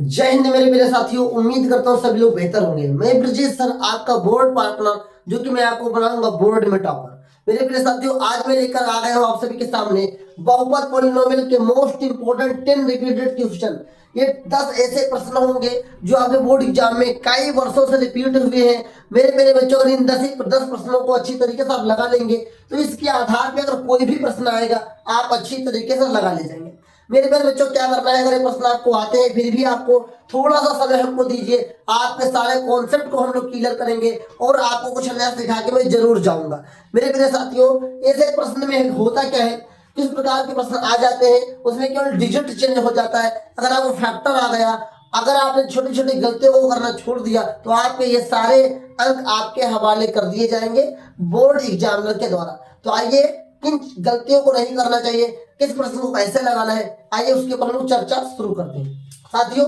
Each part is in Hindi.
जय हिंद मेरे मेरे साथियों, उम्मीद करता हूँ सभी लोग बेहतर होंगे। मैं ब्रजेश सर, आपका बोर्ड पार्टनर, जो कि मैं आपको बनाऊंगा बोर्ड में टॉपर। मेरे प्रिय साथियों, आज मैं लेकर आ गया हूँ आप सभी के सामने बहुपद पॉलिनोमियल के मोस्ट इंपोर्टेंट 10 रिपीटेड क्वेश्चन। ये 10 ऐसे प्रश्न होंगे जो आपके बोर्ड एग्जाम में कई वर्षों से रिपीट हुए हैं। मेरे मेरे बच्चों, अगर इन 10 प्रश्नों को अच्छी तरीके से आप लगा लेंगे तो इसके आधार पर अगर कोई भी प्रश्न आएगा आप अच्छी तरीके से लगा ले जाएंगे। मेरे प्यारे बच्चों, क्या करना है, अगर ये प्रश्न आपको आते हैं फिर भी आपको थोड़ा सा समय हमको दीजिए। आपके सारे कॉन्सेप्ट को हम लोग क्लियर करेंगे और आपको कुछ नया सिखा के मैं जरूर जाऊंगा। मेरे प्यारे साथियों, ऐसे प्रश्न में होता क्या है, किस प्रकार के प्रश्न आ जाते हैं, उसमें केवल डिजिट चेंज हो जाता है। अगर आपको फैक्टर आ गया, अगर आपने छोटी छोटी गलतियों को करना छोड़ दिया तो आपके ये सारे अंक आपके हवाले कर दिए जाएंगे बोर्ड एग्जामिनर के द्वारा। तो आइए, किन गलतियों को नहीं करना चाहिए, किस प्रश्न को कैसे लगाना है, आइए उसके ऊपर हम लोग चर्चा शुरू करते हैं। साथियों,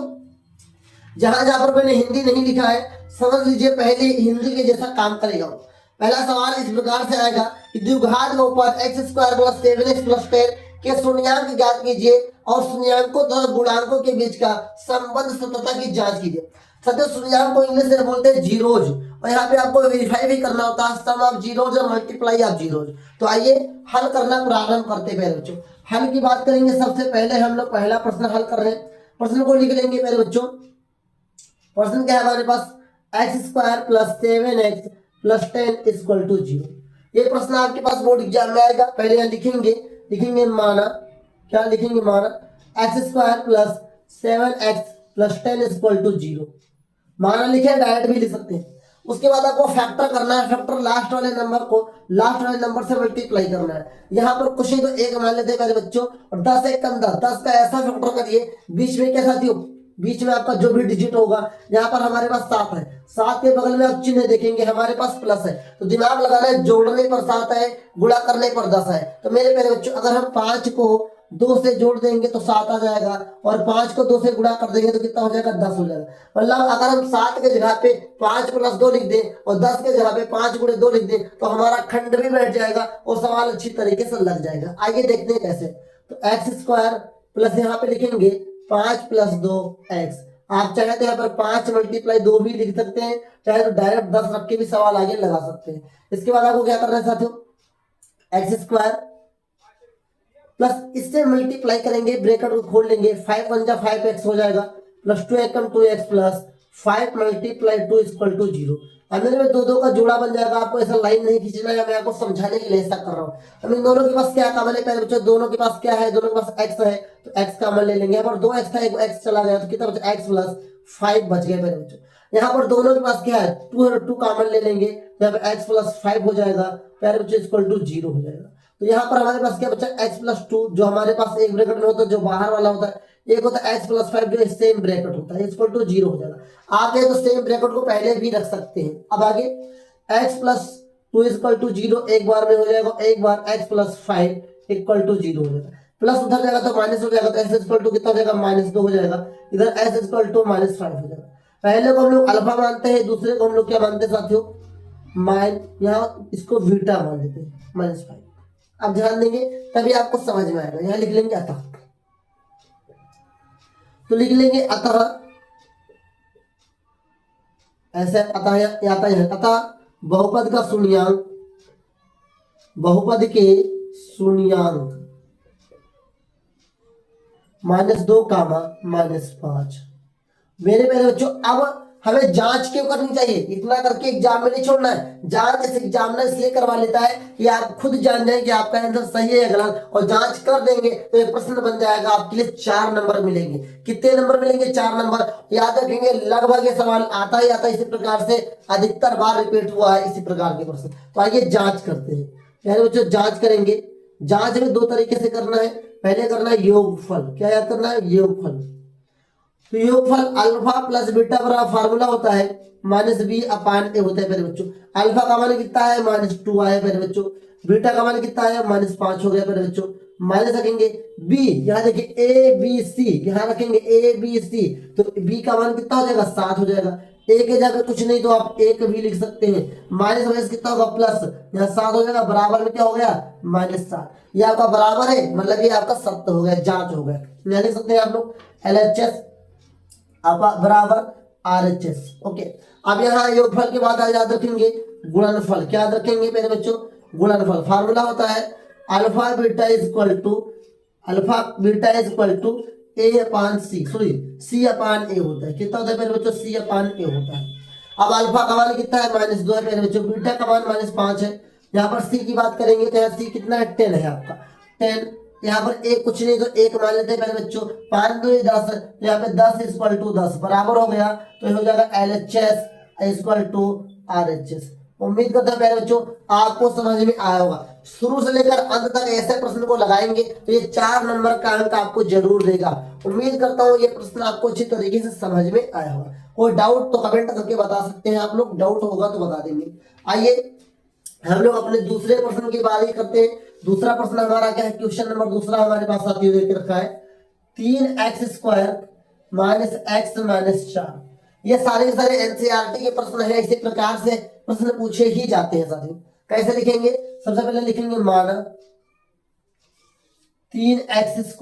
जहां जहां पर मैंने हिंदी नहीं लिखा है, समझ लीजिए पहले हिंदी के जैसा काम करेगा। पहला सवाल इस प्रकार से आएगा कि द्विघात बहुपद x² + 7x + 10 के शून्यांक ज्ञात कीजिए और शून्यांकों तथा गुणांकों के बीच का संबंध सततता की जांच कीजिए। साथियों, शून्यांक को इंग्लिश में बोलते हैं जीरोज, और यहाँ पे आपको वेरीफाई भी करना होता है, सम ऑफ जीरोज और मल्टीप्लाई ऑफ जीरोज। तो आइए हल करना प्रारंभ करते हैं बच्चों। हल की बात करेंगे, सबसे पहले हम लोग पहला प्रश्न हल कर रहे हैं। प्रश्न को लिख लेंगे मेरे बच्चों। प्रश्न क्या है हमारे पास, x² + 7x + 10 = 0। ये प्रश्न आपके पास बोर्ड एग्जाम में आएगा। पहले यहाँ लिखेंगे माना, क्या लिखेंगे, माना x² + 7x + 10 = 0। माना लिखे, डायरेक्ट भी लिख सकते हैं। उसके बाद आपको फैक्टर करना है। फैक्टर लास्ट वाले नंबर से मल्टीप्लाई करना है। यहाँ पर कुछ ही तो एक मान लेते हैं मेरे बच्चों, और 10 एक कम 10 का ऐसा फैक्टर करिए, बीच में क्या साथियों, बीच में आपका जो भी डिजिट होगा, यहाँ पर हमारे पास 7 है, 7 के बगल में आप चिन्ह देखेंगे, हमारे पास प्लस है, तो दिमाग लगाना है, जोड़ने पर 7 है, गुणा करने पर 10 है। तो मेरे मेरे बच्चों, अगर हम 5 को 2 से जोड़ देंगे तो 7 आ जाएगा, और 5 को 2 से गुणा कर देंगे तो कितना हो जाएगा, 10 हो जाएगा। मतलब अगर हम 7 के जगह पे 5 + 2 लिख दें और 10 के जगह पे 5 × 2 लिख दें तो हमारा खंड भी बैठ जाएगा और सवाल अच्छी तरीके से लग जाएगा। आइए देखते हैं कैसे। तो x² प्लस यहाँ पे लिखेंगे 5 + 2x। आप चाहे तो यहाँ पर 5 × 2 भी लिख सकते हैं, चाहे तो डायरेक्ट 10 रख के भी सवाल आगे लगा सकते हैं। इसके बाद आपको क्या करना है साथियों, x² प्लस इससे मल्टीप्लाई करेंगे, ब्रैकेट को खोल लेंगे, 5 × 1 = 5x हो जाएगा, प्लस 2 × 1 = 2x प्लस 5 × 2 = 0। अब मेरे में 2 का जोड़ा बन जाएगा। आपको ऐसा लाइन नहीं खींचना है, मैं आपको समझाने के लिए ऐसा कर रहा हूँ। अब इन दोनों के पास क्या कॉमन है पहले बच्चों, दोनों के पास क्या है, दोनों के पास x है, तो x कॉमन ले लेंगे। यहाँ पर 2x था, एक x चला गया, तो कितना बचा, x + 5 बच गया मेरे बच्चों। यहाँ पर दोनों के पास क्या है, 2 कॉमन ले लेंगे, यहाँ पर x + 5 हो जाएगा, प्यारे बच्चों = 0 हो जाएगा। तो यहाँ पर हमारे पास क्या बचा, x + 2, जो हमारे पास एक ब्रैकेट में होता है, जो बाहर वाला होता है, एक होता है x + 5 जो सेम ब्रैकेट होता है, = 0 हो जाएगा। आप ये तो सेम ब्रैकेट को पहले भी रख सकते हैं। अब आगे x + 2 = 0 एक बार में हो जाएगा, एक बार x + 5 = 0 हो जाएगा, प्लस उधर जाएगा तो माइनस हो जाएगा, तो s = कितना हो जाएगा, -2 हो जाएगा, इधर s = -5 हो जाएगा। पहले को हम लोग अल्फा मानते हैं, दूसरे को हम लोग क्या मानते हैं साथियों, यहाँ इसको बीटा मान लेते हैं, -5। अब ध्यान देंगे तभी आपको समझ में आएगा। यहाँ लिख लेंगे अतः, तो लिख लेंगे अतः, ऐसे अतः आता है, अतः बहुपद का शून्यांक, बहुपद के शून्यांक -2, -5। मेरे मेरे बच्चों, अब हमें जांच क्यों करनी चाहिए, इतना करके एग्जाम में नहीं छोड़ना है। जांच इस एग्जामिनर इसलिए करवा लेता है कि आप खुद जान जाए कि आपका आंसर सही है या गलत, और जांच कर देंगे तो ये प्रश्न बन जाएगा आपके लिए 4 नंबर मिलेंगे। कितने नंबर मिलेंगे, 4 नंबर। याद रखेंगे, लगभग ये सवाल आता ही आता है, इसी प्रकार से अधिकतर बार रिपीट हुआ है इसी प्रकार के प्रश्न। तो आइए जांच करते हैं। पहले बच्चों जांच करेंगे। जांच में 2 तरीके से करना है। पहले करना है योगफल, क्या याद करना है, योगफल। तो योगफल अल्फा प्लस बीटा बराबर फार्मूला होता है -b/a होता है मेरे बच्चों। अल्फा का मान कितना है, -2 आया मेरे बच्चों, बीटा का मान कितना है, -5 हो गया मेरे बच्चों। माइनस रखेंगे b, यहाँ देखिए a b c, यहाँ रखेंगे a b c, तो b का मान कितना हो जाएगा, 7 हो जाएगा। a के जगह कुछ नहीं तो आप 1 भी लिख सकते हैं। माइनस कितना होगा, प्लस, यहाँ 7 हो जाएगा, बराबर में क्या हो गया, -7। ये आपका बराबर है, मतलब ये आपका सत्य हो गया, जांच हो गया। यहाँ लिख सकते हैं आप लोग LHS अब बराबर RHS। ओके, अब यहाँ योगफल के बाद याद रखेंगे गुणनफल। क्या याद रखेंगे मेरे बच्चों? गुणनफल। फार्मूला होता है alpha beta is equal to A upon C, sorry C upon A होता है। कितना होता है मेरे बच्चों? सी अपान ए होता है। अब अल्फा का मान कितना है? -2 है मेरे बच्चों। बीटा का मान -5 है। यहाँ पर सी की बात करेंगे तो यहाँ सी कितना है? 10 है आपका, 10। यहाँ पर एक कुछ नहीं तो एक मान लेते हैं मेरे बच्चों। 5 2 10, तो यहाँ पे 10 इक्वल टू 10 बराबर हो गया, तो ये हो जाएगा LHS इक्वल टू RHS। उम्मीद करता हूं मेरे बच्चों आपको समझ में आया होगा। शुरू से लेकर अंत तक ऐसे प्रश्न को लगाएंगे तो ये 4 नंबर का अंक आपको जरूर देगा। उम्मीद करता हूँ ये प्रश्न आपको अच्छी तरीके से समझ में आया होगा। कोई डाउट तो कमेंट करके बता सकते हैं आप लोग, डाउट होगा तो बता देंगे। आइए हम लोग अपने दूसरे प्रश्न की बारी करते हैं। दूसरा प्रश्न हमारा क्या है? क्वेश्चन नंबर दूसरा हमारे पास साथियों देकर रखा है 3x² - x - 4। ये सारे NCERT के प्रश्न है। इसी प्रकार से प्रश्न पूछे ही जाते हैं साथियों। कैसे लिखेंगे? सबसे पहले लिखेंगे माना 3x² - x =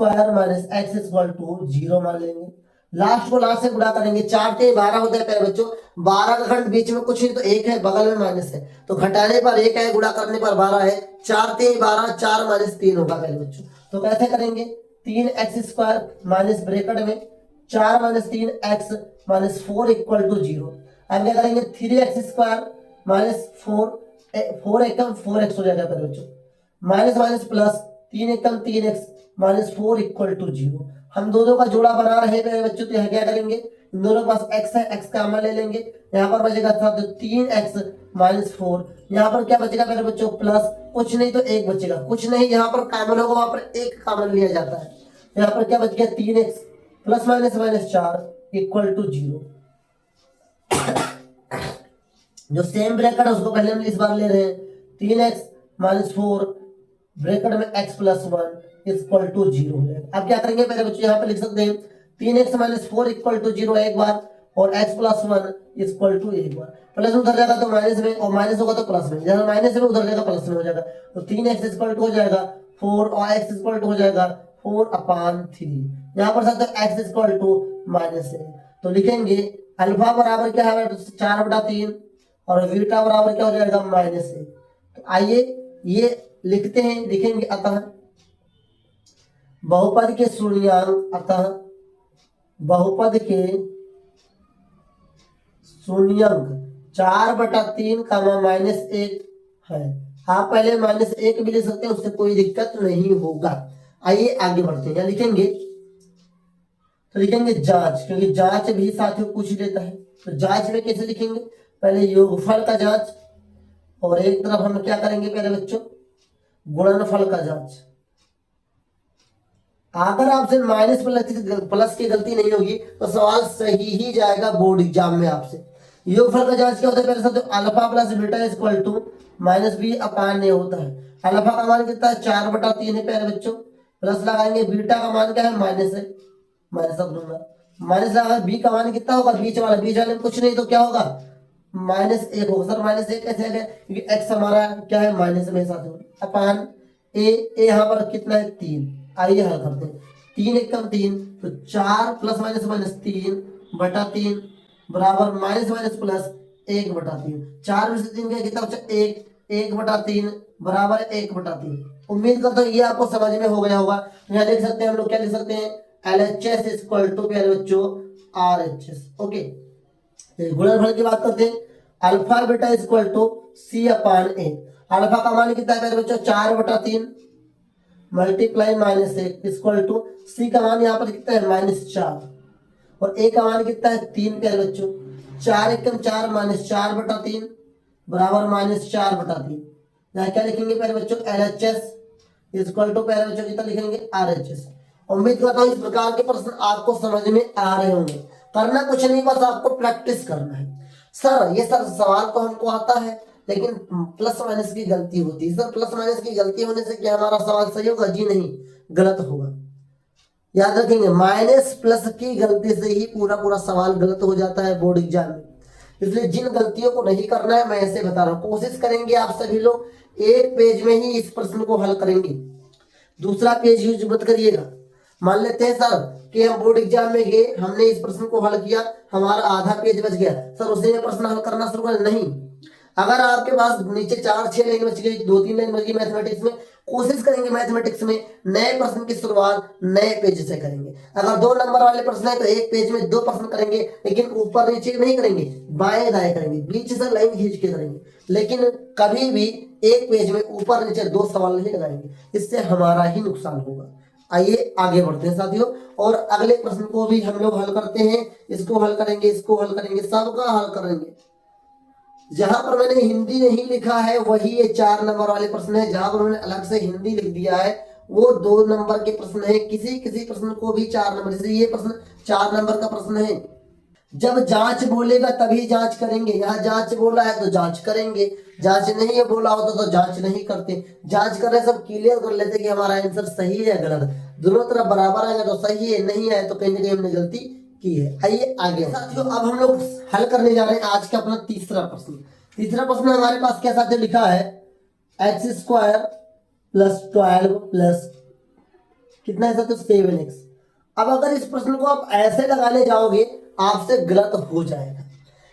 0 मान लेंगे। लास्ट को लास्ट से गुणा करेंगे। 4 3 12 होता है प्यारे बच्चों। 12 का खंड बीच में कुछ नहीं तो 1 है, बगल में माइनस है, तो घटाने पर 1 है, गुणा करने पर 12 है। 4 3 12, 4 - 3 होगा प्यारे बच्चों। तो कैसे करेंगे? 3x² माइनस ब्रैकेट में 4 - 3 x - 4 = 0। अब क्या करेंगे? 3x² - 4 एकम 4x हो जाएगा प्यारे बच्चों। माइनस माइनस प्लस 3 एकम 3x - 4 = 0। हम दोनों का जोड़ा बना रहे हैं मेरे बच्चों, तो यहाँ क्या करेंगे? इन दोनों के पास x है, x का मान ले लेंगे। यहाँ पर बचेगा 3x - 4। यहाँ पर क्या बचेगा मेरे बच्चों? प्लस कुछ नहीं तो 1 बचेगा। कुछ नहीं यहाँ पर कॉमन होगा, वहां पर 1 कॉमन लिया जाता है। यहाँ पर क्या बच गया? 3x + -4 = 0। जो सेम ब्रैकेट है उसको पहले हम इस बार ले रहे हैं। 3x - 4 ब्रैकेट में x + 1 = 0 हो जाएगा। अब क्या करेंगे मेरे बच्चों? यहाँ पे लिख सकते हैं 3x - 4 = 0 एक बार, और x + 1 = 1 बार। प्लस उधर जाएगा तो माइनस में, और माइनस होगा तो प्लस में। जहाँ माइनस में उधर जाएगा प्लस में हो जाएगा। तो 3x = हो जाएगा 4 और x = हो जाएगा 4/3। यहाँ पर साथ x = -है, तो लिखेंगे अल्फा बराबर क्या है? 4/3 और बीटा बराबर क्या हो जाएगा? -1। तो आइए ये लिखते हैं, लिखेंगे अतः बहुपद के शून्यांक, अतः बहुपद के शून्यांक 4/3 -1 है। आप पहले -1 भी लिख सकते हैं, उससे कोई दिक्कत नहीं होगा। आइए आगे बढ़ते हैं। लिखेंगे तो लिखेंगे जांच, क्योंकि जांच भी साथियों पूछ लेता है। तो जांच में कैसे लिखेंगे? पहले योगफल का जांच, और एक तरफ हम क्या करेंगे पहले बच्चों? गुणनफल का जांच। अगर आपसे माइनस प्लस की गलती नहीं होगी तो सवाल सही ही जाएगा बोर्ड एग्जाम में आपसे। योगफल का जांच क्या होता है? पहले साथियों अल्फा + बीटा = -b/a होता है। अल्फा का मान कितना है? 4/3 है प्यारे बच्चों। प्लस लगाएंगे, बीटा का मान क्या है? माइनस है, माइनस अब दूंगा। माइनस लगा, बी का मान कितना होगा? बीच वाले में कुछ नहीं तो क्या होगा? -1 होगा। सर -1 कैसे है? क्योंकि x हमारा क्या है? माइनस में साथियों, अपान ए यहाँ पर कितना है? 3। आइए हल करते हैं। 3 एकम 3, तो 4 ± -3/3 बराबर -प्लस 1/3। 4 में से 3 का कितना बचा? 1/3 बराबर 1/3। उम्मीद करता हूँ ये आपको समझ में हो गया होगा। यहाँ देख सकते हैं हम लोग क्या लिख सकते हैं? LHS = प्यारे बच्चों RHS। ओके, गुणनफल की बात करते हैं। Alpha beta = C/A। अल्फा का मान कितना है प्यारे बच्चों? 4/3 मल्टीप्लाई -1 = सी का मान यहाँ पर कितना है? -4, और ए का मान कितना है? 3 प्यारे बच्चों। 4 एकम 4 -4/3 बराबर -4/3। यहाँ क्या लिखेंगे प्यारे बच्चों? LHS = प्यारे बच्चों कितना लिखेंगे? RHS। उम्मीद करता हूँ इस प्रकार के प्रश्न आपको समझ में आ रहे होंगे। करना कुछ नहीं, बस आपको प्रैक्टिस करना है। सर ये सर सवाल तो हमको आता है, लेकिन प्लस माइनस की गलती होती है। सर प्लस माइनस की गलती होने से क्या हमारा सवाल सही होगा? जी नहीं, गलत होगा। याद रखेंगे माइनस प्लस की गलती से ही पूरा सवाल गलत हो जाता है बोर्ड एग्जाम में। इसलिए जिन गलतियों को नहीं करना है मैं ऐसे बता रहा हूँ। कोशिश करेंगे आप सभी लोग एक पेज में ही इस प्रश्न को हल करेंगे, दूसरा पेज यूज मत करिएगा। मान लेते हैं सर कि हम बोर्ड एग्जाम में गए, हमने इस प्रश्न को हल किया, हमारा आधा पेज बच गया, सर उसी में प्रश्न हल करना शुरू कर? नहीं, अगर आपके पास नीचे 4-6 लाइन बच गई, 2-3 लाइन बच गई मैथमेटिक्स में, कोशिश करेंगे मैथमेटिक्स में नए प्रश्न की शुरुआत नए पेज से करेंगे। अगर 2 नंबर वाले प्रश्न है तो एक पेज में 2 प्रश्न करेंगे, लेकिन ऊपर नीचे नहीं करेंगे, बाएं दाएं करेंगे, बीच से लाइन खींच के करेंगे, लेकिन कभी भी एक पेज में ऊपर नीचे 2 सवाल नहीं लगाएंगे, इससे हमारा ही नुकसान होगा। आइए आगे बढ़ते हैं साथियों, और अगले प्रश्न को भी हम लोग हल करते हैं। इसको हल करेंगे, इसको हल करेंगे, सबका हल करेंगे। जहां पर मैंने हिंदी नहीं लिखा है वही ये 4 नंबर वाले प्रश्न है, जहां पर मैंने अलग से हिंदी लिख दिया है वो 2 नंबर के प्रश्न है। किसी किसी प्रश्न को भी 4 नंबर, जैसे ये प्रश्न 4 नंबर का प्रश्न है। जब जांच बोलेगा तभी जांच करेंगे, यहाँ जांच बोला है तो जांच करेंगे, जांच नहीं है बोला होता तो जांच नहीं करते। जांच कर रहे सब क्लियर कर लेते कि हमारा आंसर सही है या गलत, दोनों तरफ बराबर आएगा तो सही है, नहीं आए तो कहीं ना कहीं हमने गलती की है। आइए आगे साथियों, अब हम लोग हल करने जा रहे हैं आज का अपना तीसरा प्रश्न। तीसरा प्रश्न हमारे पास क्या साथियों लिखा है, x² + 12 प्लस कितना है साथियों 7x। अब अगर इस प्रश्न को आप ऐसे लगाने जाओगे आपसे गलत हो जाएगा,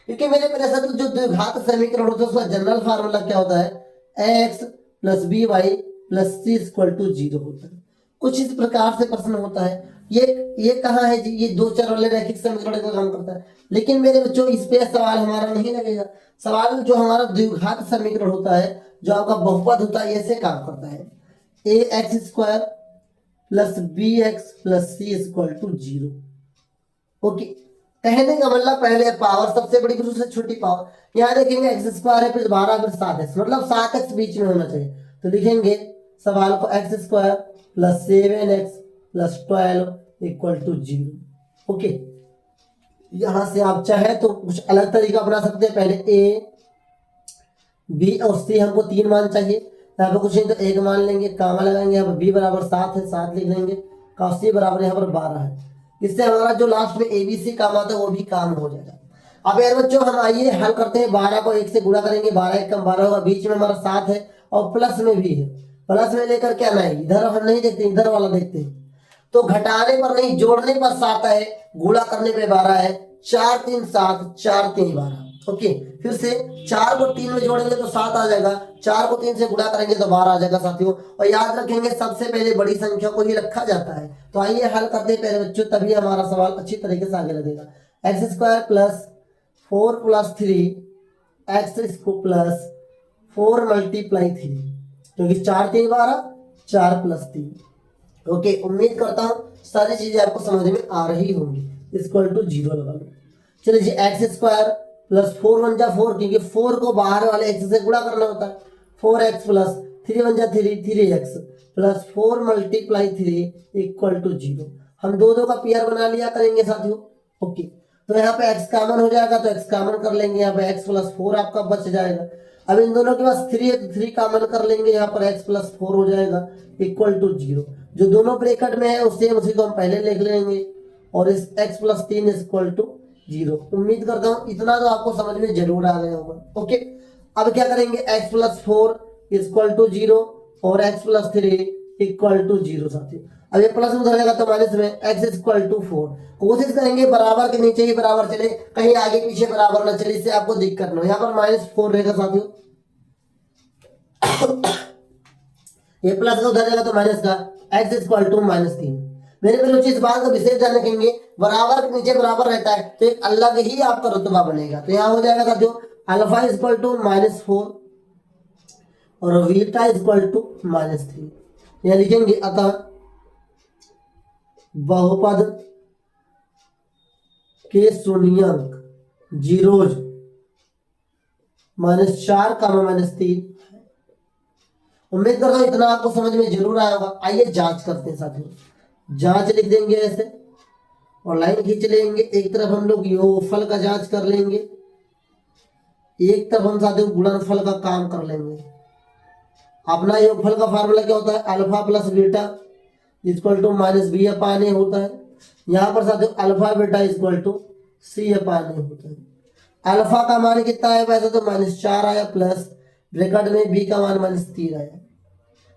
क्योंकि मेरे प्यारे साथियों जो द्विघात समीकरण होता है उसका जनरल फार्मूला क्या होता है, ax + by + c = 0 होता है। कुछ इस प्रकार से प्रश्न होता है। ये कहाँ है जी, ये 2 चर वाले रैखिक समीकरण का काम करता है। लेकिन मेरे बच्चों इस पे सवाल हमारा नहीं लगेगा। सवाल जो हमारा द्विघात समीकरण होता है, जो आपका बहुपद होता है, ऐसे काम करता है, ax² + bx + c = 0। ओके, कहने का मतलब पहले पावर सबसे बड़ी फिर उससे छोटी पावर। यहाँ देखेंगे x² है, फिर 12, फिर 7x, मतलब 7x बीच में होना चाहिए। तो लिखेंगे सवाल को x² + 7x + 12 = 0। ओके, यहां से आप चाहे तो कुछ अलग तरीका अपना सकते हैं। पहले a, b और c हमको 3 मान चाहिए, यहाँ पे कुछ नहीं तो 1 मान लेंगे, कामा लगाएंगे, यहाँ पर b बराबर 7 है, 7 लिख लेंगे, और c बराबर यहाँ पर 12 है। इससे हमारा जो लास्ट में ABC काम आता है वो भी काम हो जाएगा। अब यार बच्चों हम आइए हल करते हैं। 12 को 1 से गुणा करेंगे, 12 × 1 = 12 होगा, बीच में हमारा 7 है और प्लस में भी है। प्लस में लेकर क्या ना है, इधर हम नहीं देखते, इधर वाला देखते हैं। तो घटाने पर नहीं, जोड़ने पर 7 है, गुणा करने पे 12 है, 4 × 3 = 7, 4 × 3 = 12। ओके, फिर से 4 को 3 में जोड़ेंगे तो 7 आ जाएगा, 4 को 3 से गुणा करेंगे तो 12 आ जाएगा साथियों। और याद रखेंगे सबसे पहले बड़ी संख्या को ही रखा जाता है। तो आइए हल करते हैं पहले बच्चों, तभी हमारा सवाल अच्छी तरीके से आगे लगेगा। x² + 4 + 3 x + 4 × 3, क्योंकि 4 × 3 = 12, 4 + 3। ओके, उम्मीद करता हूं सारी चीजें आपको समझ में आ रही होंगी। = 0 लगा लो। चलिए जी, x² + 4 × 1 = 4, क्योंकि 4 को बाहर वाले x से गुणा करना होता है। 4x + 3 × 1 = 3, 3x + 4 × 3 = 0। हम 2 का पेयर बना लिया करेंगे साथियों। ओके, तो यहाँ पे x कॉमन हो जाएगा तो x कॉमन कर लेंगे, यहाँ पे x + 4 आपका बच जाएगा। अब इन दोनों के पास 3 है तो 3 कॉमन कर लेंगे, यहाँ पर x + 4 हो जाएगा = 0। जो दोनों ब्रैकेट में है उसी को हम पहले लिख लेंगे, और इस x + 3 = 0। उम्मीद करता हूँ इतना तो आपको समझ में जरूर आ गया होगा। ओके, अब क्या करेंगे, x + 4 = 0 और x + 3 = 0 साथियों। अब ये प्लस में उधर तो माइनस में, x = 4। कोशिश करेंगे बराबर के नीचे ही बराबर चले, कहीं आगे पीछे बराबर ना चले, इससे आपको दिक्कत ना हो। यहाँ पर -4 रहेगा साथियों, ये प्लस का उधर जाएगा तो माइनस का, x = -3। मेरे प्यारे इस बात का विशेष ध्यान रखेंगे, बराबर के नीचे बराबर रहता है तो एक अलग ही आपका रुतबा बनेगा। तो यहाँ हो जाएगा साथियों अल्फा = -4 और बीटा = -3। यह लिखेंगे, अतः बहुपद के शून्यंक जीरोज -4, -3। उम्मीद करता हूं इतना आपको समझ में जरूर आया होगा। आइए जांच करते हैं साथियों। जांच लिख देंगे ऐसे और लाइन खींच लेंगे। एक तरफ हम लोग योगफल का जांच कर लेंगे, एक तरफ हम साथियों गुणनफल का काम कर लेंगे। अपना योगफल का फार्मूला क्या होता है, अल्फा + बीटा -b/a होता है। यहाँ पर साथियों अल्फा बीटा c/a होता है। अल्फा का मान कितना है, वैसे तो -4 आया, प्लस ब्रैकेट में b का मान -3 आया,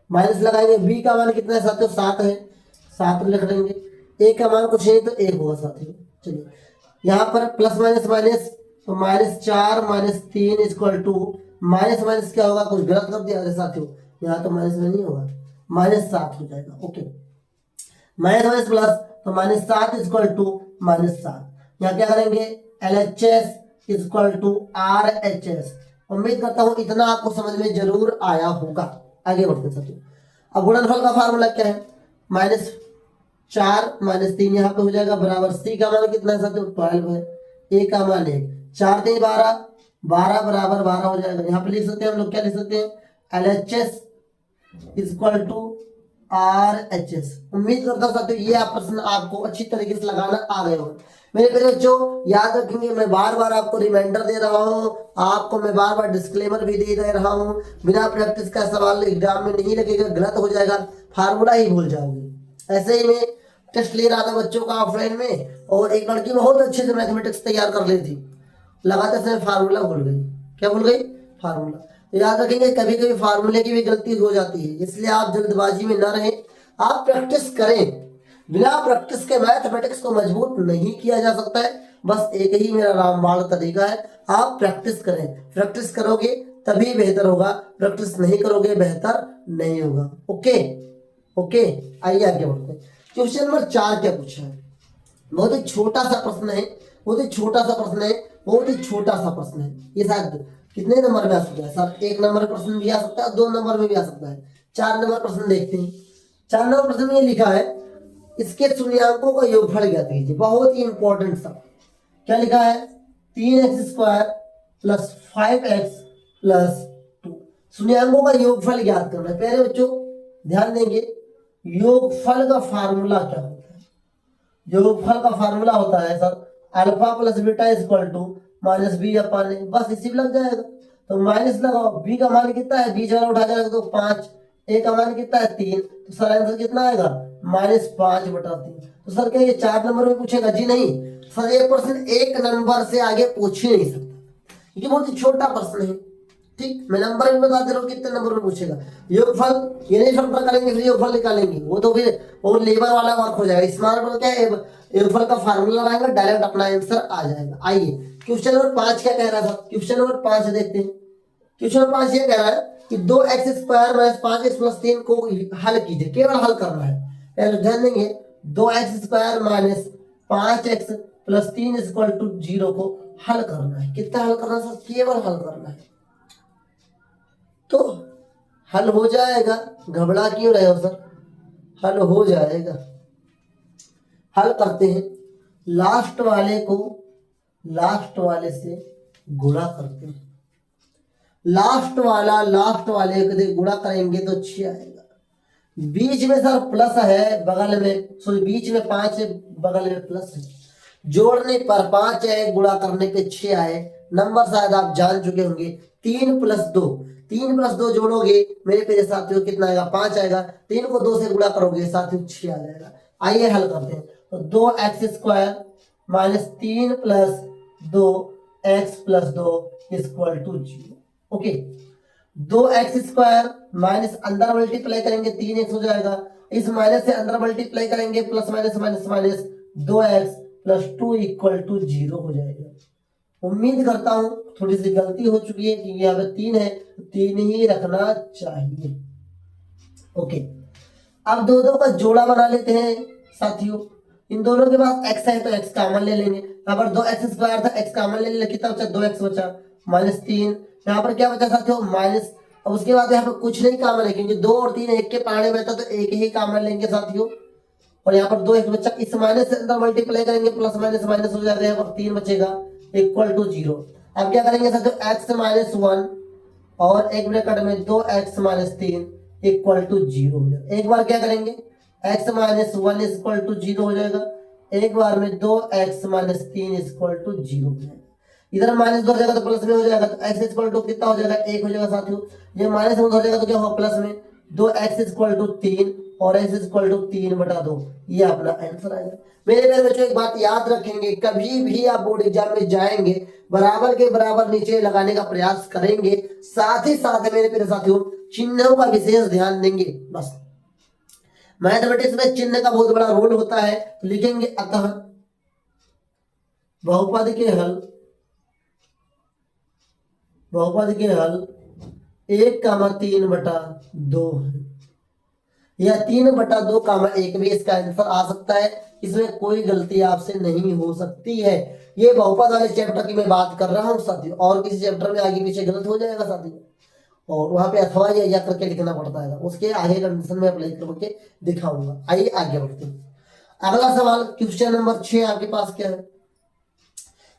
माइनस लगाएंगे। b का मान कितना है साथियों, 7 है, 7 लिख देंगे। ए का मान कुछ नहीं तो 1 होगा साथियों। चलिए यहाँ पर प्लस माइनस माइनस, तो -4 -3 इक्वल टू माइनस माइनस क्या होगा, कुछ गलत कर दिया अरे साथियों, यहाँ तो माइनस में नहीं होगा, -7 हो जाएगा। ओके, माइनस माइनस प्लस, तो -7 इक्वल टू -7। यहाँ क्या करेंगे, LHS इक्वल टू RHS। उम्मीद करता हूं इतना आपको समझ में जरूर आया होगा। आगे बढ़ते हैं साथियों। अब गुणनफल का फार्मूला क्या है, -4 -3 यहाँ पे हो जाएगा बराबर, सी का मान कितना है साथियों 12 है, ए का मान 1, 4 3 12, 12 बराबर 12 हो जाएगा। यहाँ पे लिख सकते हैं हम लोग, क्या लिख सकते हैं, LHS इक्वल टू RHS। उम्मीद करता हूँ साथियों ये प्रश्न आपको अच्छी तरीके से लगाना आ गए होंगे। मेरे प्यारे बच्चों याद रखेंगे, मैं बार बार आपको रिमाइंडर दे रहा हूँ, आपको मैं बार बार डिस्क्लेमर भी दे रहा हूँ, बिना प्रैक्टिस का सवाल एग्जाम में नहीं लगेगा, गलत हो जाएगा, फार्मूला ही भूल जाओगे। ऐसे ही मैं टेस्ट ले रहा था बच्चों का ऑफलाइन में, और एक लड़की बहुत अच्छे से मैथमेटिक्स तैयार कर ली थी, लगाते समय फार्मूला भूल गई। क्या भूल गई, फार्मूला। तो याद रखेंगे कभी कभी फार्मूले की भी गलती हो जाती है, इसलिए आप जल्दबाजी में ना रहें, आप प्रैक्टिस करें। बिना प्रैक्टिस के मैथमेटिक्स को मजबूत नहीं किया जा सकता है। बस एक ही मेरा रामबाण तरीका है, आप प्रैक्टिस करें, प्रैक्टिस करोगे तभी बेहतर होगा, प्रैक्टिस नहीं करोगे बेहतर नहीं होगा। ओके ओके, आइए आगे बढ़ते हैं। क्वेश्चन नंबर 4 क्या पूछा है, बहुत ही छोटा सा प्रश्न है, बहुत ही छोटा सा प्रश्न है, बहुत ही छोटा सा प्रश्न है। ये शायद कितने नंबर में आ सकता है सर, 1 नंबर प्रश्न भी आ सकता है, 2 नंबर में भी आ सकता है। 4 नंबर प्रश्न देखते हैं। 4 नंबर प्रश्न में ये लिखा है, इसके शून्यांकों का योगफल ज्ञात कीजिए। बहुत ही इंपॉर्टेंट सा, क्या लिखा है, 3x² प्लस 5x प्लस 2। शून्यांकों का योगफल ज्ञात करना है। पहले बच्चों ध्यान देंगे, योगफल का फार्मूला क्या होता है, योगफल का फार्मूला होता है sir alpha plus beta equal to -b/a, बस इसी में लग जाएगा। तो माइनस लगाओ, b का मान कितना है, बीच वाला उठा जाएगा तो 5, a का मान कितना है 3, तो सर आंसर कितना आएगा -5/3। तो सर क्या ये 4 नंबर में पूछेगा, जी नहीं सर, ये प्रश्न 1 नंबर से आगे पूछ ही नहीं सकता, ये बहुत ही छोटा प्रश्न है। ठीक, मैं नंबर भी बता दे रहा हूँ कितने नंबर में पूछेगा। योगफल ये नहीं फैक्टर करेंगे फिर योगफल निकालेंगे, वो तो फिर वो लेबर वाला वर्क हो जाएगा। स्मार्ट वर्क क्या है, योगफल का फार्मूला लगाएंगे, डायरेक्ट अपना आंसर आ जाएगा। आइए क्वेश्चन नंबर 5 क्या कह रहा था, क्वेश्चन नंबर 5 देखते हैं। क्वेश्चन नंबर 5 ये कह रहा है कि 2x² - 5x + 3 को हल कीजिए, केवल हल करना है। पहले ध्यान देंगे, 2x² - 5x + 3 = 0 को हल करना है। कितना हल करना है सर, केवल हल करना है, तो हल हो जाएगा। घबरा क्यों रहे हो सर, हल हो जाएगा। हल करते हैं, लास्ट वाले को लास्ट वाले से गुणा करते हैं, लास्ट वाले को गुणा करेंगे तो 6 आएगा। बीच में सर प्लस है, बगल में सॉरी बीच में 5 है, बगल में प्लस है, जोड़ने पर 5 है, गुणा करने पे 6 आए। नंबर शायद आप जान चुके होंगे, 3 + 2, 3 + 2 जोड़ोगे मेरे प्यारे साथियों कितना आएगा, 5 आएगा। 3 को 2 से गुणा करोगे साथियों 6 आ जाएगा। आइए हल करते हैं, तो 2x² - 3 + 2x + 2 = 0। Okay, 2x² minus अंदर मल्टीप्लाई करेंगे 3x हो जाएगा, इस माइनस से अंदर मल्टीप्लाई करेंगे plus minus minus minus 2x + 2 = 0 हो जाएगा। उम्मीद करता हूं थोड़ी सी गलती हो चुकी है, क्योंकि यहाँ पे 3 है, 3 ही रखना चाहिए। ओके, अब दो का जोड़ा बना लेते हैं साथियों। इन दोनों के पास x है तो x कॉमन ले लेंगे। यहाँ पर 2x² था, x कॉमन ले लेंगे, कितना बचा 2x बचा, -3। यहाँ पर क्या बचा साथियों माइनस, और उसके बाद यहाँ पर कुछ नहीं कॉमन है, क्योंकि 2 और 3 एक के पाने में था, तो एक ही कॉमन लेंगे साथियों। और यहाँ पर 2x बचा, इस माइनस से अंदर मल्टीप्लाई करेंगे, प्लस माइनस माइनस हो जाएगा, यहाँ पर 3 बचेगा = 0। अब क्या करेंगे साथियों, x - 1 और एक ब्रैकेट में 2x - 3 = 0 हो जाएगा। एक बार क्या करेंगे, x - 1 = 0 हो जाएगा, एक बार में 2x - 3 = 0 हो जाएगा। इधर माइनस हो जाएगा तो प्लस में हो जाएगा, तो x = कितना हो जाएगा 1 हो जाएगा साथियों। ये माइनस हो जाएगा तो क्या होगा प्लस में, 2x = 3 और x = 3/2, ये अपना आंसर आएगा। मेरे प्यारे बच्चों एक बात याद रखेंगे, कभी भी आप बोर्ड एग्जाम में जाएंगे बराबर के बराबर नीचे लगाने का प्रयास करेंगे, साथ ही साथ मेरे प्यारे साथियों चिन्हों का विशेष ध्यान देंगे। बस मैथमेटिक्स में चिन्ह का बहुत बड़ा रोल होता है, तो लिखेंगे अतः बहुपद के हल 1,3/2 है, या 3/2, 1 भी इसका आंसर आ सकता है। इसमें कोई गलती आपसे नहीं हो सकती है। ये बहुपद वाले चैप्टर की मैं बात कर रहा हूँ साथियों, और किसी चैप्टर में आगे पीछे गलत हो जाएगा साथियों, और वहां पे अथवा या करके लिखना पड़ता है, उसके आगे कंडीशन में अप्लाई करके दिखाऊंगा। आइए आगे बढ़ते हैं। अगला सवाल क्वेश्चन नंबर 6 आपके पास क्या है,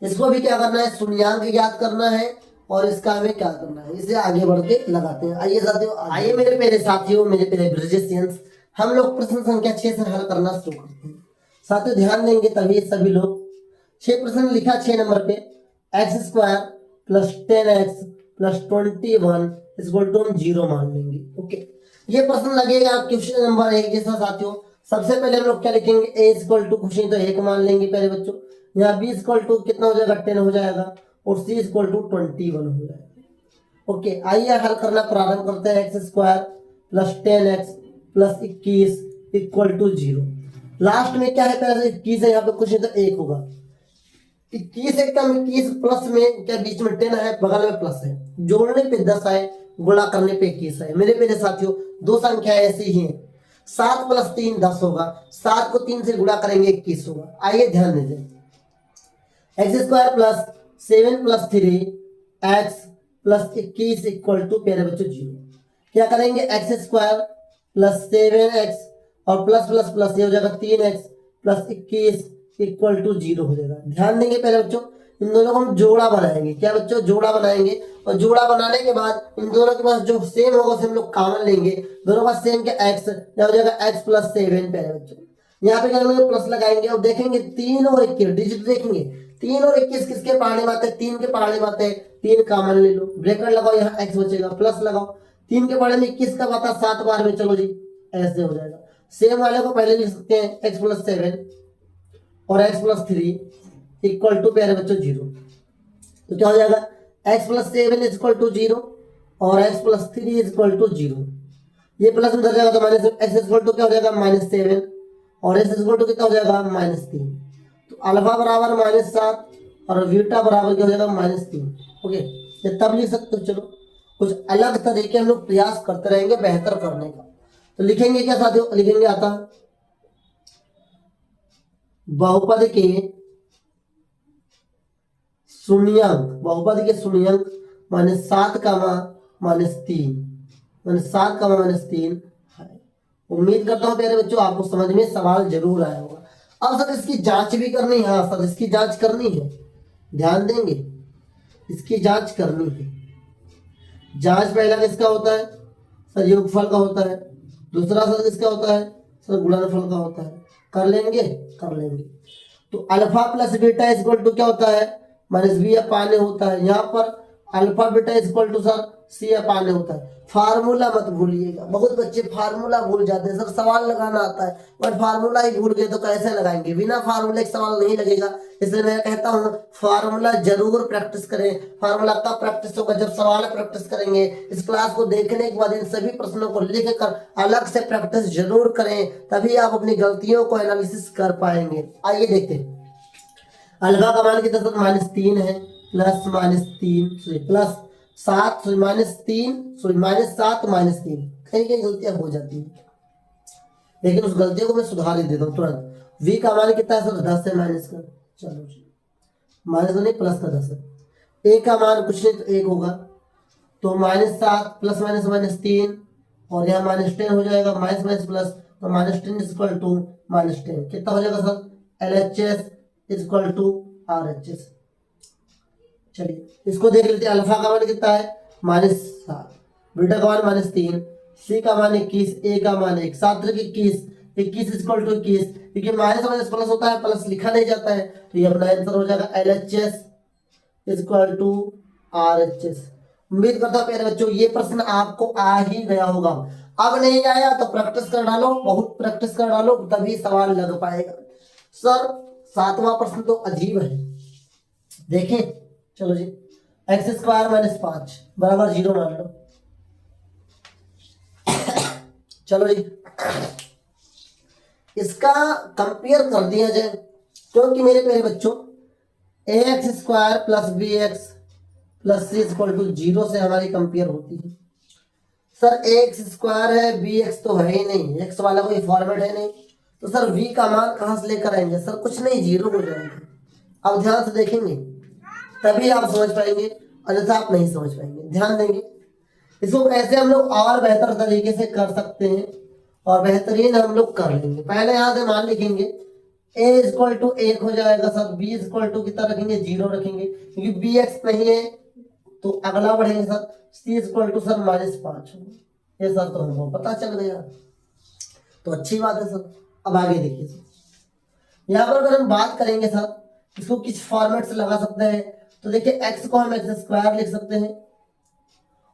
इसको भी क्या करना है, शून्यांक ज्ञात करना है, और इसका हमें क्या करना है, इसे आगे बढ़ के लगाते हैं। आइए साथियों, आइए मेरे प्यारे साथियों, मेरे प्यारे ब्रिजेशियंस, हम लोग प्रश्न संख्या 6 से हल करना शुरू करते हैं। साथियों ध्यान देंगे तभी सभी लोग। 6 प्रश्न लिखा 6 नंबर पे, x² + 10x + 21 = हम 0 मान लेंगे। ओके, ये प्रश्न लगेगा क्वेश्चन नंबर 1 जैसा साथियों। सबसे पहले हम लोग क्या लिखेंगे, a = खुशी तो 1 मान लेंगे पहले बच्चों, यहाँ b = कितना हो जाएगा, 10 हो जाएगा, और c = 21 हो जाएगा। ओके, आइए हल करना प्रारंभ करते हैं। x² + 10x + 21 = 0। लास्ट में क्या है, पहले 21 है, यहाँ पे कुछ नहीं तो 1 होगा। 21 एकदम 21 प्लस में क्या बीच में 10 है, बगल में प्लस है, जोड़ने पे 10 है, गुणा करने पे 21 है। मेरे मेरे साथियों दो संख्या ऐसी ही है, 7 + 3 10 होगा, 7 को 3 से गुणा करेंगे 21 होगा। आइए ध्यान दीजिए, x² + 7 + 3x + 21 = प्यारे बच्चों 0। क्या करेंगे, x² + 7x और प्लस प्लस प्लस ये हो जाएगा 3x + 21 = 0 हो जाएगा। ध्यान देंगे पहले बच्चों, इन दोनों को हम जोड़ा बनाएंगे। क्या बच्चों, जोड़ा बनाएंगे, और जोड़ा बनाने के बाद इन दोनों के पास जो सेम होगा उसे हम लोग कॉमन लेंगे। दोनों का सेम के x हो जाएगा, x + 7 पहले बच्चों। यहाँ पे क्या करेंगे, प्लस लगाएंगे और देखेंगे 3 और 21 डिजिट देखेंगे, 3 और 21 किसके पहाड़े में आते हैं, 3 के पहाड़े में आते हैं, 3 कॉमन ले लो, ब्रैकेट लगाओ, यहाँ x बचेगा, प्लस लगाओ, 3 के पहाड़े में 21 का आता 7 बार में, चलो जी ऐसे हो जाएगा। सेम वाले को पहले लिख सकते हैं, x + 7 और x + 3 = प्यारे बच्चों 0। तो क्या हो जाएगा, x + 7 = 0 और x + 3 = 0। ये प्लस में उधर जाएगा तो माइनस, x = क्या हो जाएगा, -7 और x = कितना हो जाएगा, -3। तो अल्फा बराबर -7 और बीटा बराबर क्या हो जाएगा, -3। ओके, ये तब लिख सकते हो। चलो कुछ अलग तरीके हम लोग प्रयास करते रहेंगे बेहतर करने का। तो लिखेंगे क्या साथियों, लिखेंगे आता बहुपद के शून्यांक, बहुपद के शून्यांक -7, -3, -7, -3 है। उम्मीद करता हूं प्यारे बच्चों आपको समझ में सवाल जरूर आया होगा। अब सर इसकी जांच भी करनी है, हाँ सर इसकी जांच करनी है, ध्यान देंगे, इसकी जांच करनी है। जांच पहला किसका होता है, सर योगफल का होता है, दूसरा सर किसका होता है, सर गुणनफल का होता है। कर लेंगे, कर लेंगे। तो अल्फा + बीटा = क्या होता है, -b/a होता है। यहाँ पर अल्फा बीटा = सर c/a होता है। फार्मूला मत भूलिएगा, बहुत बच्चे फार्मूला भूल जाते हैं, सर सवाल लगाना आता है बट फार्मूला ही भूल गए तो कैसे लगाएंगे, बिना फार्मूले के सवाल नहीं लगेगा। इसलिए मैं कहता हूँ फार्मूला जरूर प्रैक्टिस करें। फार्मूला कब प्रैक्टिस होगा, जब सवाल प्रैक्टिस करेंगे। इस क्लास को देखने के बाद इन सभी प्रश्नों को लिख कर अलग से प्रैक्टिस जरूर करें, तभी आप अपनी गलतियों को एनालिसिस कर पाएंगे। आइए देखते हैं, अल्फा का मान कितना सर, -3 है, प्लस -3 प्लस 7 -3 -7 -3, कहीं कहीं गलतियां हो जाती है, लेकिन उस गलतियों को मैं सुधार ही देता हूँ तुरंत। v का मान कितना है सर, 10 है माइनस का, चलो जी माइनस नहीं प्लस का 10 है। a का मान कुछ नहीं तो 1 होगा, तो -7 प्लस -3 और यहाँ -10 हो जाएगा, माइनस प्लस, तो -10 = -10 कितना हो जाएगा सर, LHS = RHS। चलिए इसको देख लेते हैं, अल्फा का मान कितना है, -7, बीटा का मान -3, सी का मान 21, ए का मान 1, 7 21, 21 = 21, क्योंकि माइनस प्लस होता है, प्लस लिखा नहीं जाता है, तो ये अपना आंसर हो जाएगा LHS = RHS। उम्मीद करता हूं प्यारे बच्चों ये प्रश्न आपको आ ही गया होगा। अब नहीं आया तो प्रैक्टिस कर डालो, बहुत प्रैक्टिस कर डालो, तभी सवाल लग पाएगा। सर 7वां प्रश्न तो अजीब है, देखें, चलो जी, x² - 5 = 0 मान लो। चलो जी इसका कंपेयर कर दिया जाए, क्योंकि मेरे प्यारे बच्चों ax square plus B X plus C equal to 0 से हमारी कंपेयर होती है। सर एक्स स्क्वायर है, बी एक्स तो है ही नहीं, एक्स वाला कोई फॉर्मेट है नहीं, तो सर v का मान कहाँ से लेकर आएंगे? सर कुछ नहीं, 0 हो जाएंगे। अब ध्यान से देखेंगे तभी आप समझ पाएंगे, अन्यथा आप नहीं समझ पाएंगे। ध्यान देंगे, इसको कैसे हम लोग और बेहतर तरीके से कर सकते हैं और बेहतरीन हम लोग कर लेंगे। पहले यहाँ से मान लिखेंगे a इक्वल टू 1 हो जाएगा सर, b इक्वल टू कितना रखेंगे? 0 रखेंगे, क्योंकि बी एक्स नहीं है तो अगला बढ़ेंगे sir, c equal to sir -5 ये सर तो हमको पता चल गया, तो अच्छी बात है सर। अब आगे देखिए सर, यहाँ पर अगर हम बात करेंगे सर इसको किस फॉर्मेट से लगा सकते हैं, तो देखिए x को हम एक्स स्क्वायर लिख सकते हैं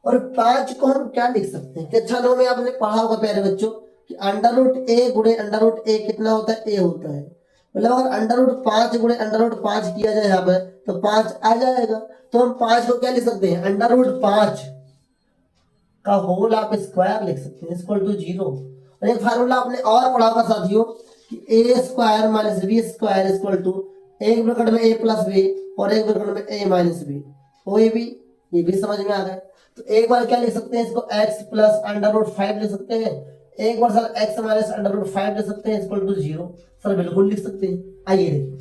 और 5 को हम क्या लिख सकते हैं? कक्षा 9 में आपने पढ़ा होगा प्यारे बच्चों कि अंडर रूट ए गुणे अंडर रूट ए कितना होता है? ए होता है। मतलब अगर अंडर रूट 5 गुणे अंडर रूट 5 किया जाए यहाँ पर तो 5 आ जाएगा, तो हम 5 को क्या लिख सकते हैं? अंडर रूट 5 का होल आप स्क्वायर लिख सकते हैं इक्वल टू 0। और एक फार्मूला आपने और पढ़ा होगा साथियों कि A square minus B square equal to एक ब्रैकेट में ए प्लस बी और एक ब्रैकेट में ए माइनस बी, ओ ए बी, ये भी समझ में आ गया। तो एक बार क्या लिख सकते हैं इसको? x प्लस अंडर रूट 5 लिख सकते हैं, एक बार sir x minus under root 5 लिख सकते हैं इक्वल टू 0, सर बिल्कुल लिख सकते हैं। आइए देखिए,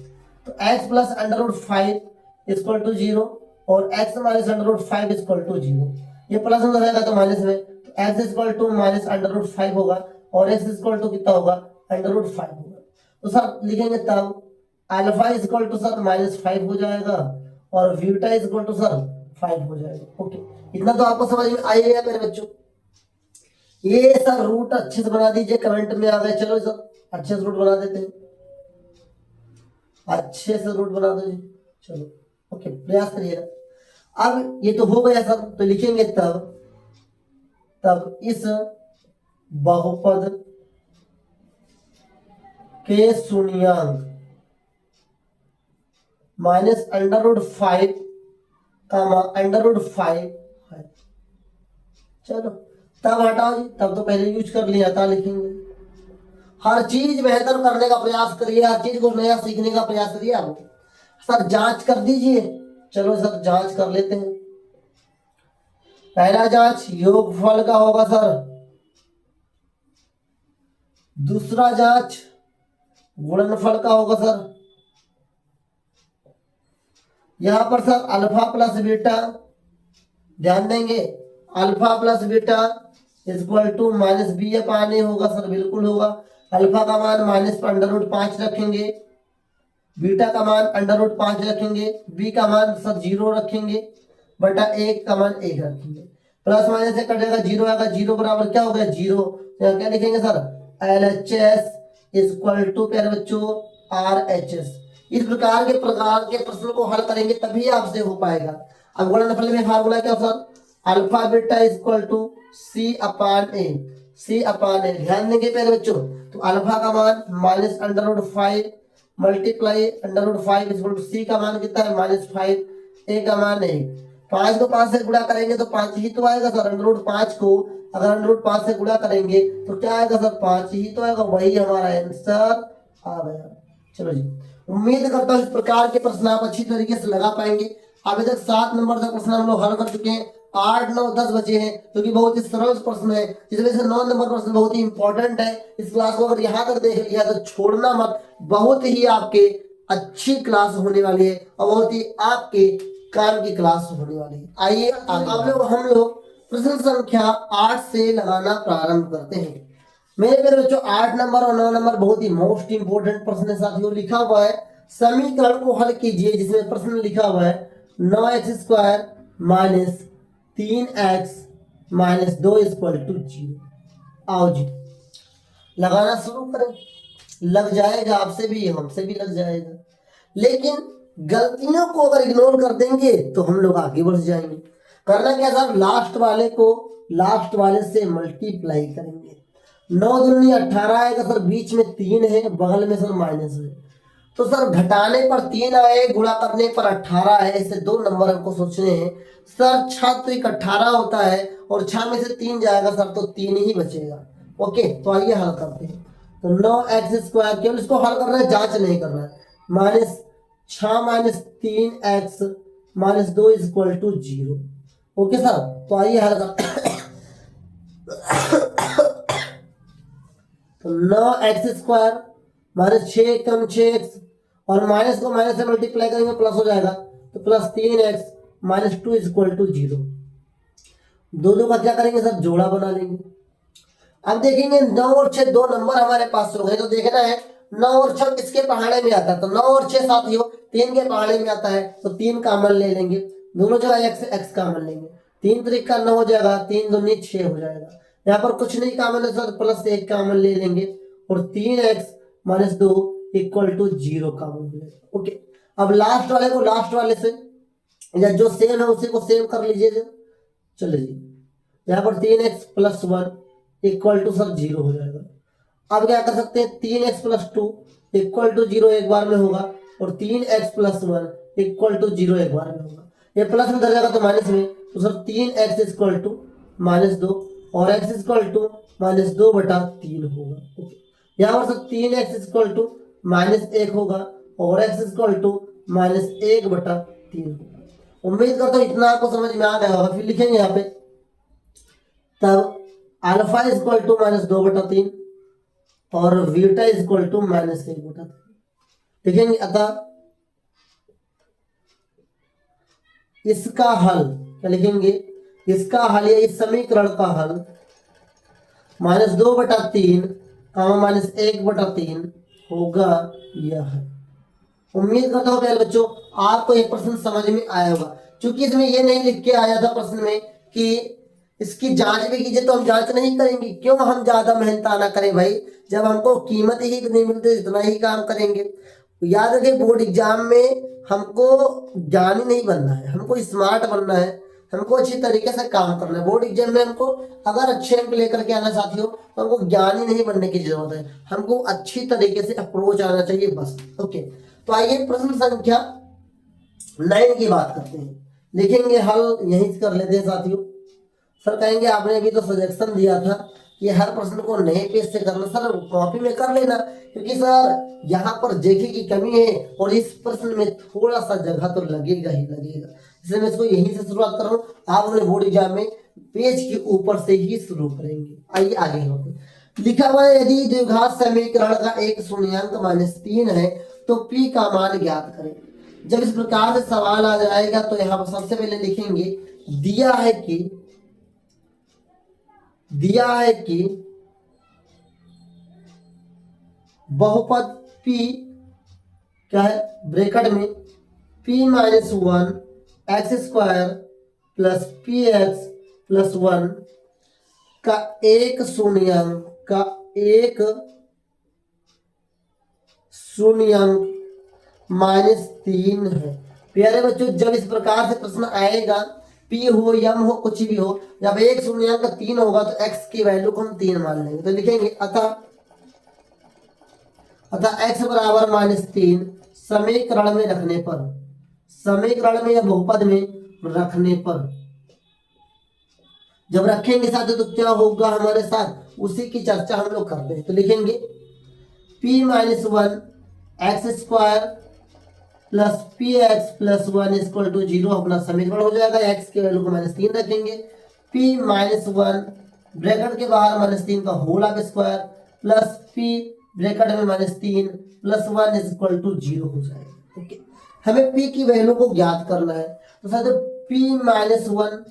तो x plus under root 5 equal to 0 और x minus under root 5 equal to 0, ये प्लस में रहेगा तो माइनस में, तो x equal to minus under root 5 होगा और x इक्वल टू कितना होगा? अंडर रूट 5 होगा। तो सर लिखेंगे तब अल्फा इक्वल टू सर -5 हो जाएगा और बीटा इक्वल टू सर 5 हो जाएगा। ओके, इतना तो आपको समझ में आ ही गया मेरे बच्चों। ये सर रूट अच्छे से बना दीजिए, कमेंट में आ गए। चलो सर अच्छे से रूट बना देते हैं, अच्छे से रूट बना दो जी। चलो ओके, प्रयास करिएगा। अब ये तो हो गया सर, तो लिखेंगे तब इस बहुपद के शून्यांक minus under root 5 under root 5 है। चलो तब हटाओ जी, तब तो पहले यूज कर लिया था, लिखेंगे। हर चीज बेहतर करने का प्रयास करिए, हर चीज को नया सीखने का प्रयास करिए। आप सर जांच कर दीजिए। चलो सर जांच कर लेते हैं। पहला जांच योगफल का होगा सर, दूसरा जांच गुणनफल का होगा सर। यहां पर सर अल्फा प्लस बीटा, ध्यान देंगे, alpha plus beta equal to minus B upon A होगा सर, बिल्कुल होगा। अल्फा का मान माइनस अंडर रूट 5 रखेंगे, बीटा का मान अंडर रूट 5 रखेंगे, बी का मान सर 0 रखेंगे, बटा एक का मान 1 रखेंगे। प्लस माइनस से कटेगा 0 आएगा, 0 बराबर क्या हो गया? 0। तो क्या लिखेंगे सर? LHS इक्वल टू प्यारे बच्चों RHS। इस प्रकार के प्रश्न को हल करेंगे तभी आपसे हो पाएगा। अब गुणनफल में फार्मूला क्या sir? Alpha beta equal to C upon A, C upon A. ध्यान देंगे प्यारे बच्चों, तो अल्फा का मान minus under root 5 multiply under root 5 equal to C का मान कितना है? -5, ए का मान 1। 5 को 5 से गुणा करेंगे तो 5 ही तो आएगा सर। अंडर रूट 5 को अगर अंडर रूट 5 से गुणा करेंगे तो क्या आएगा सर? 5 ही तो आएगा। वही हमारा आंसर आ गया। चलो जी, उम्मीद करता हूँ इस प्रकार के प्रश्न आप अच्छी तरीके से लगा पाएंगे। अभी तक 7 नंबर तक प्रश्न हम लोग हल कर चुके हैं, 8, 9, 10 बचे हैं, क्योंकि बहुत ही सरल प्रश्न है, जिस वजह से 9 नंबर प्रश्न बहुत ही इंपॉर्टेंट है। इस क्लास को अगर यहाँ तक देख लिया तो छोड़ना मत, बहुत ही आपके अच्छी क्लास होने वाली है और बहुत ही आपके काम की क्लास होने वाली है। आइए हम लोग प्रश्न संख्या 8 से लगाना प्रारंभ करते हैं। मेरे प्यारे बच्चों 8 नंबर और 9 नंबर बहुत ही मोस्ट इंपोर्टेंट प्रश्न है साथियों। लिखा हुआ है समीकरण को हल कीजिए, जिसमें प्रश्न लिखा हुआ है 9x square minus 3x minus 2 equal to 0। आओ जी लगाना शुरू करें। लग जाएगा, आपसे भी हमसे भी लग जाएगा, लेकिन गलतियों को अगर इग्नोर कर देंगे तो हम लोग आगे बढ़ जाएंगे। करना क्या सर? लास्ट वाले को लास्ट वाले से मल्टीप्लाई करेंगे। 9 दूनी 18 आएगा सर, बीच में 3 है, बगल में सर माइनस है, तो सर घटाने पर 3 आए, गुणा करने पर 18 है। ऐसे 2 नंबर हमको सोचने हैं सर। 6 तो 18 होता है और 6 में से 3 जाएगा सर, तो 3 ही बचेगा। ओके, तो आइए हल करते हैं। तो 9x² केवल इसको हल करना है, जांच नहीं करना है। -6-3x-2 = 0। ओके सर, तो आइए हल करते हैं। तो 9x² -6 और माइनस को माइनस से मल्टीप्लाई करेंगे प्लस हो जाएगा, तो +3x-2 = 0। दो का क्या करेंगे सर, जोड़ा बना लेंगे। अब देखेंगे 9 और 6 दो नंबर हमारे पास हो गए, तो देखना है 9 और 6 किसके पहाड़े में आता है, तो 9 और 6 साथियों 3 के पहाड़े में आता है, तो 3 कॉमन ले लेंगे, दोनों जगह x कॉमन लेंगे, 3 3 का 9 हो जाएगा, 3 दूनी 6 हो जाएगा। यहाँ पर कुछ नहीं कॉमन है सर, +1 कॉमन ले लेंगे और 3x-2 = 0 कॉमन लेंगे। ओके, अब लास्ट वाले को लास्ट वाले से, या जो सेम है उसी को सेम कर लीजिए। चलिए जी, यहाँ पर 3x + 1 = सर 0 हो जाएगा। अब क्या कर सकते हैं, 3x + 2 = 0 एक बार में होगा, और 3x + 1 = 0 एक बार में होगा। ये प्लस में धर जाएगा तो माइनस में, तो सर 3x = -2 और x = -2/3 होगा। ओके, यहाँ पर सर 3x = -1 होगा और x = -1/3 होगा। उम्मीद करता हूँ इतना आपको समझ में आ गया होगा। फिर लिखेंगे यहाँ पे, तब अल्फा = -2/3 और बीटा = -1/3 लिखेंगे। अतः इसका हल क्या लिखेंगे, इसका हल या इस समीकरण का हल -2/3 -1/3 होगा यह। उम्मीद करता हूँ प्यारे बच्चों आपको ये प्रश्न समझ में आया होगा। क्योंकि इसमें ये नहीं लिख के आया था प्रश्न में कि इसकी जांच भी कीजिए, तो हम जांच नहीं करेंगे। क्यों हम ज्यादा मेहनत ना करें भाई, जब हमको कीमत ही नहीं मिलती इतना ही काम करेंगे। याद रखिए, बोर्ड एग्जाम में हमको ज्ञानी नहीं बनना है, हमको स्मार्ट बनना है, हमको अच्छी तरीके से काम करना है। बोर्ड एग्जाम में हमको अगर अच्छे अंक लेकर के आना साथियों, तो हमको ज्ञानी नहीं बनने की जरूरत है, हमको अच्छी तरीके से अप्रोच आना चाहिए बस। ओके, तो आइए प्रश्न संख्या 9 की बात करते हैं। लिखेंगे हल यहीं से कर लेते हैं साथियों। सर कहेंगे आपने अभी तो सजेशन दिया था कि हर प्रश्न को नए पेज से करना, सर कॉपी में कर लेना, क्योंकि सर यहाँ पर जेके की कमी है और इस प्रश्न में थोड़ा सा जगह तो लगेगा ही लगेगा, इसलिए मैं इसको यहीं से शुरुआत कर रहा हूँ। आप अपने बोर्ड एग्जाम में पेज के ऊपर से ही शुरू करेंगे। आइए आगे होते, लिखा हुआ है यदि द्विघात समीकरण का एक शून्यांक -3 है तो p का मान ज्ञात करें। जब इस प्रकार से सवाल आ जाएगा तो यहाँ पर सबसे पहले लिखेंगे दिया है कि बहुपद p क्या है, ब्रैकेट में p-1 x² + px + 1 का एक शून्यांक -3 है। प्यारे बच्चों, जब इस प्रकार से प्रश्न आएगा, p हो m हो कुछ भी हो, जब एक शून्यांक 3 होगा तो x की वैल्यू को हम 3 मान लेंगे। तो लिखेंगे अतः x = -3 समीकरण में रखने पर, समीकरण में या बहुपद में रखने पर, जब रखेंगे साथ तो क्या होगा हमारे साथ, उसी की चर्चा हम लोग करते हैं। तो लिखेंगे p-1 x² + px + 1 = 0 अपना समीकरण हो जाएगा। x की वैल्यू को -3 रखेंगे, p-1 ब्रैकेट के बाहर -3 का whole square plus p bracket में -3 + 1 = 0 हो जाएगा। ओके, हमें p की वैल्यू को ज्ञात करना है। तो साथियों p-1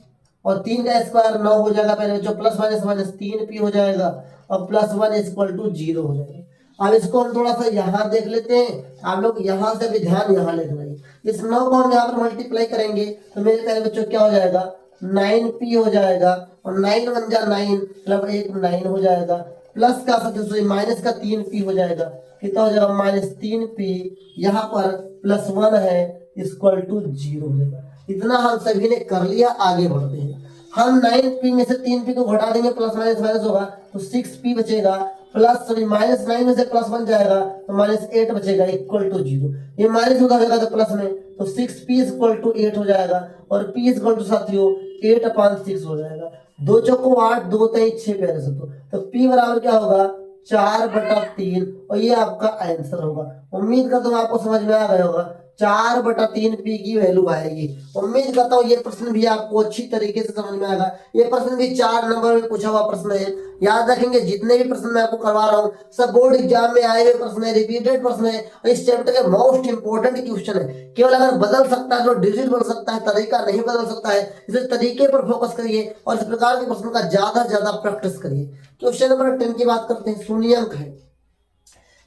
और 3 का स्क्वायर 9 हो जाएगा, पहले जो +- 3p हो जाएगा और +1 = 0 हो जाएगा। अब इसको हम थोड़ा सा यहाँ देख लेते हैं, आप लोग यहाँ से भी ध्यान यहाँ ले रहे हैं। इस 9 को हम यहाँ पर मल्टीप्लाई करेंगे तो मेरे प्यारे बच्चों क्या हो जाएगा, 9p हो जाएगा और 9 × 9 मतलब 1 9 हो जाएगा, प्लस का माइनस का 3p हो जाएगा, कितना हो जाएगा -3p, यहाँ पर +1 है = 0 हो जाएगा। इतना हम सभी ने कर लिया, आगे बढ़ते हैं। हम 9p में से 3p को घटा देंगे, प्लस माइनस होगा तो 6p बचेगा, -9 में से +1 जाएगा तो -8 बचेगा = 0। ये माइनस होगा जाएगा तो प्लस में, तो 6p = 8 हो जाएगा और p = साथियों 8/6 हो जाएगा। 2 चौको 8, 2 3 6 प्यारे साथियों, तो p बराबर क्या होगा 4/3 और ये आपका आंसर होगा। उम्मीद करता हूँ आपको समझ में आ गया होगा। 4/3 पी की वैल्यू आएगी। उम्मीद करता हूँ ये प्रश्न भी आपको अच्छी तरीके से समझ में आएगा। ये प्रश्न भी 4 नंबर में पूछा हुआ प्रश्न है। याद रखेंगे जितने भी प्रश्न मैं आपको करवा रहा हूँ सब बोर्ड एग्जाम में आए हुए प्रश्न है, रिपीटेड प्रश्न है और इस चैप्टर के मोस्ट इंपोर्टेंट क्वेश्चन है। केवल अगर बदल सकता है तो डिजिट बदल सकता है, तरीका नहीं बदल सकता है। इस तरीके पर फोकस करिए और इस प्रकार के प्रश्नों का ज्यादा से ज्यादा प्रैक्टिस करिए। क्वेश्चन नंबर 10 की बात करते हैं। शून्यंक है,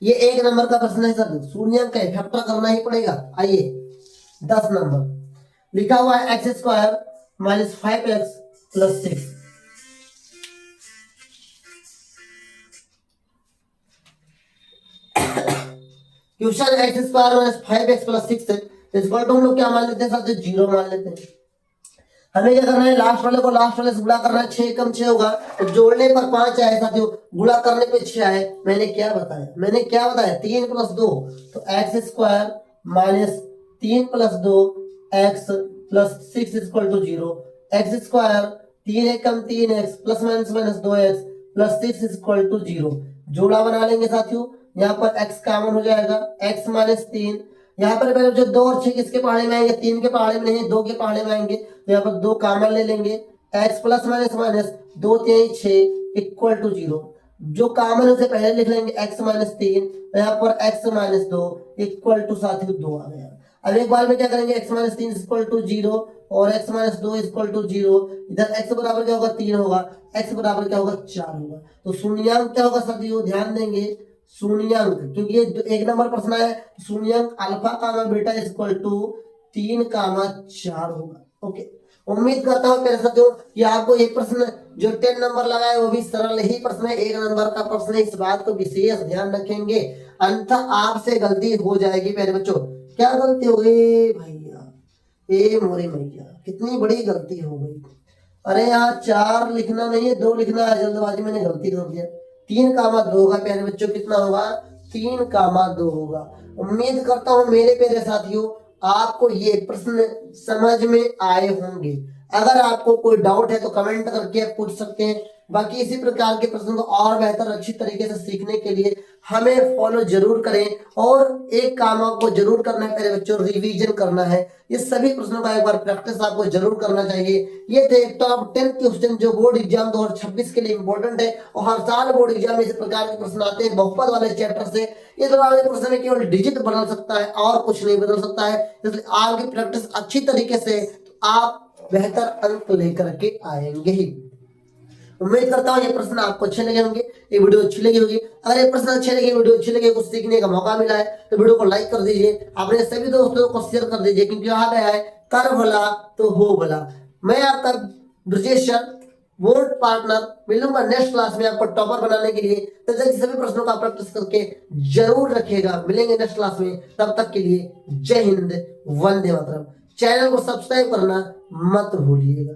ये 1 नंबर का प्रश्न है सर। शून्यंक है, फैक्टर करना ही पड़ेगा। आइए 10 नंबर लिखा हुआ है x² - 5x + 6। Question x² - 5x + 6 है। इक्वल टू हम लोग क्या मान लेते हैं साथियों? 0 मान लेते हैं। हमें क्या करना है? लास्ट वाले को लास्ट वाले से गुणा करना है। 6 कम 6 होगा तो जोड़ने पर 5 आए साथियों, गुणा करने पे 6 आए। मैंने क्या बताया? 3 + 2 तो x² - 3 + 2 x + 6 = 0। x², 3 1 कम 3x ± 2x + 6 = 0। जोड़ा बना लेंगे साथियों। यहाँ पर x कॉमन हो जाएगा, x - 3। यहाँ पर पहले जो 2 और 6 किसके पहाड़े में आएंगे? 3 के पहाड़े में नहीं, 2 के पहाड़े में आएंगे। तो यहाँ पर 2 कॉमन ले लेंगे। x ± 2 3 6 = 0। जो कॉमन है उसे पहले लिख लेंगे x - 3। तो यहाँ पर x - 2 = साथियों 2 आ गया। अब एक बार में क्या करेंगे? x - 3 = 0 और x - 2 = 0। इधर x बराबर क्या होगा? 3 होगा। x बराबर क्या होगा? 4 होगा। तो शून्यांक क्या होगा साथियों? ध्यान देंगे शून्यांक, क्योंकि ये 1 नंबर प्रश्न है। शून्यांक अल्फा कामा बीटा = 3, 4 होगा। ओके, उम्मीद करता हूँ मेरे साथियों कि आपको ये प्रश्न जो 10 नंबर लगा है वो भी सरल ही प्रश्न है, 1 नंबर का प्रश्न है। इस बात को विशेष ध्यान रखेंगे, अन्यथा आपसे गलती हो जाएगी। मेरे बच्चों क्या गलती हो गई भैया? ए मोरे मैया, कितनी बड़ी गलती हो गई। अरे यहाँ 4 लिखना नहीं है, 2 लिखना है। जल्दबाजी मैंने गलती कर दिया। 3, 2 होगा प्यारे बच्चों। कितना होगा? 3, 2 होगा। उम्मीद करता हूँ मेरे प्यारे साथियों आपको ये प्रश्न समझ में आए होंगे। अगर आपको कोई डाउट है तो कमेंट करके आप पूछ सकते हैं। बाकी इसी प्रकार के प्रश्नों को और बेहतर अच्छी तरीके से सीखने के लिए हमें फॉलो जरूर करें। और एक काम आपको जरूर करना है मेरे बच्चों, रिवीजन करना है। ये सभी प्रश्नों का एक बार प्रैक्टिस आपको जरूर करना चाहिए। ये थे टॉप 10 क्वेश्चन जो बोर्ड एग्जाम 2026 के लिए इंपॉर्टेंट है और हर साल बोर्ड एग्जाम में इस प्रकार के प्रश्न आते हैं बहुपद वाले चैप्टर से। इस वाले प्रश्न में केवल डिजिट बदल सकता है और कुछ नहीं बदल सकता है। इसलिए आपकी प्रैक्टिस अच्छी तरीके से तो आप बेहतर अंक लेकर के आएंगे ही। उम्मीद करता हूँ ये प्रश्न आपको अच्छे लगे होंगे, ये वीडियो अच्छी लगी होगी। अगर ये प्रश्न अच्छे लगे, वीडियो अच्छी लगे, कुछ सीखने का मौका मिला है तो वीडियो को लाइक कर दीजिए, अपने सभी दोस्तों को शेयर कर दीजिए, क्योंकि आ गया है कर भला तो हो भला। मैं आपका ब्रजेश सर, बोर्ड पार्टनर, मिलूंगा नेक्स्ट क्लास में आपको टॉपर बनाने के लिए। तब तक सभी प्रश्नों का प्रैक्टिस करके जरूर रखिएगा। मिलेंगे नेक्स्ट क्लास में, तब तक के लिए जय हिंद, वंदे मातरम। चैनल को सब्सक्राइब करना मत भूलिएगा।